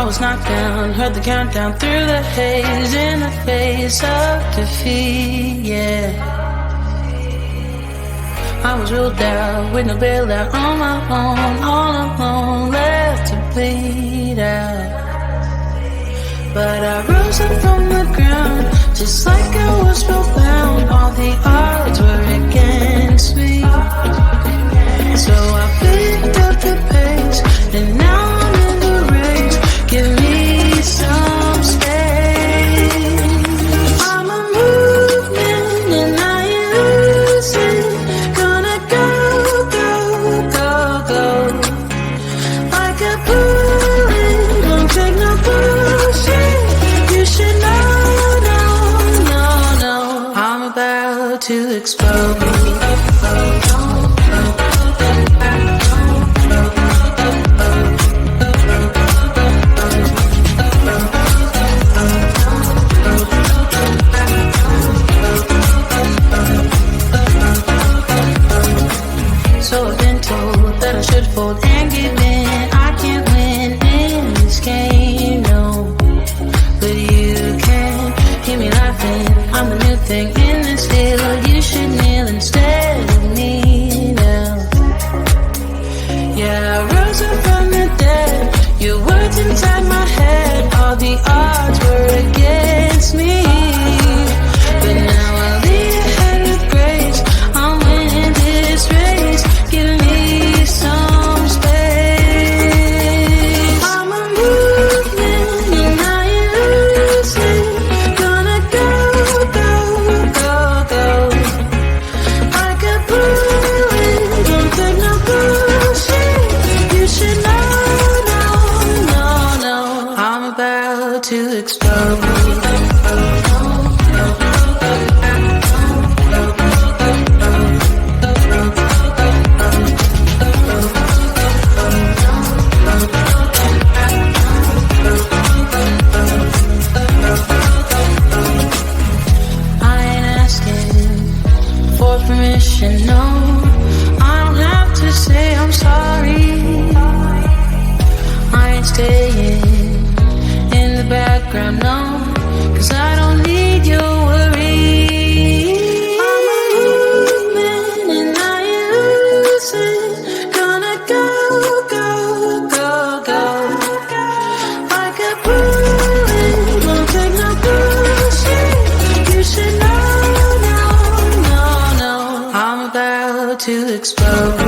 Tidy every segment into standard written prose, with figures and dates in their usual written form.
I was knocked down, heard the countdown through the haze, in the face of defeat, yeah. I was ruled out, with no bailout, on my own, all alone, left to bleed out. But I rose up from the ground, just like I was spellbound. All the odds were against me, so I picked up the pace, and now I'm in the race. Give me some space. I'm a movement and I ain't losing. Gonna go, go, go, go. Like a bullet, don't take no bullshit. You should know, no, no, no. I'm about to explode. So I've been told that I should fold and give in. I can't win in this game, no. But you can hear me laughing. I'm the new thing in this deal. You should kneel instead of me now. Yeah, I rose up from the dead. Your words inside my head. All the odds were against me, but now I lead ahead with grace. I'm winning this race. Give me some space. I'm a movement and I ain't losing. Gonna go, go, go, go. Like a bullet, don't take no bullshit. You should know, no, no, no. I'm about to explode. Permission, no, I don't have to say I'm sorry. I ain't staying in the background, no, 'cause I don't need your worry. I'm a movement and I ain't losing. Gonna go, go, go, go. Like a bullet, won't take no bullshit. You should know. I'm about to explode.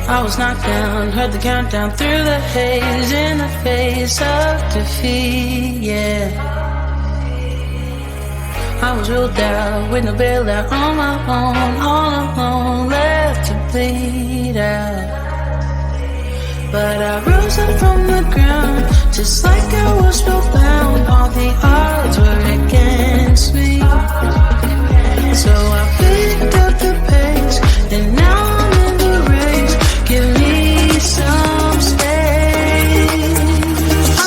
I was knocked down, heard the countdown through the haze, in the face of defeat, yeah. I was ruled out with no bailout, on my own, all alone, left to bleed out. But I rose up from the ground, just like I was spellbound. All the odds were against me, so I picked up the pace, and now I'm in the race. Give me some space.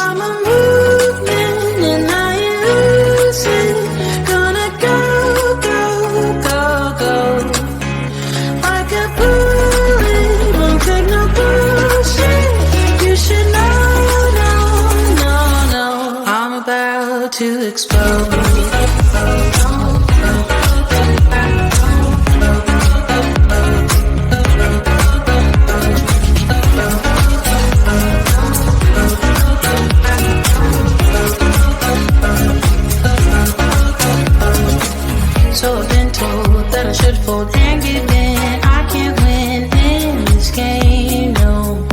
I'm a movement and I use it. Gonna go, go, go, go. Like a bullet, won't take no bullshit. You should know, no, no, no. I'm about to explode. So I've been told that I should fold and give in. I can't win in this game, no.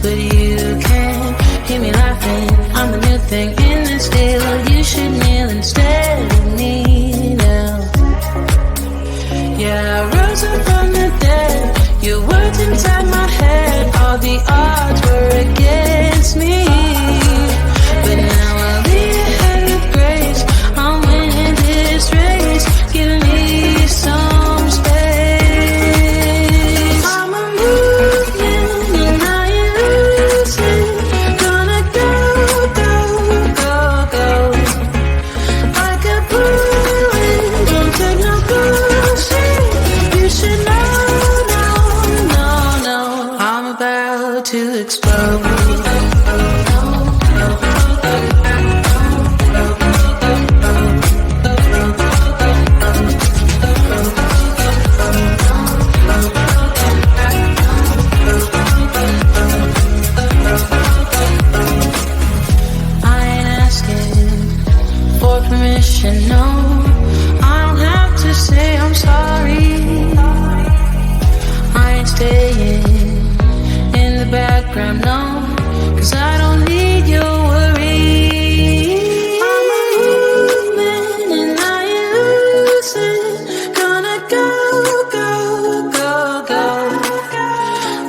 But you can hear me laughing. I'm the new thing in this deal. You should kneel instead of me now. Yeah, I rose up from the dead. Your words inside my head. All the odds were against me, but now I'll be ahead with grace. I'm winning this race. Give me some space. I'm a movement and I use it. Gonna go, go, go, go. Like a bullet, don't take no bullshit. You should know, no, no, no. I'm about to explode. Permission, no, I don't have to say I'm sorry. I ain't staying in the background, no, 'cause I don't need your worry. I'm a movement and I use it. Gonna go, go, go, go.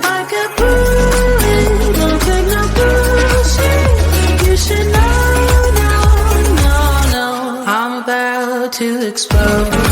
Like a bullet, don't take no bullshit. You should know, no, no, no. I'm about to explode.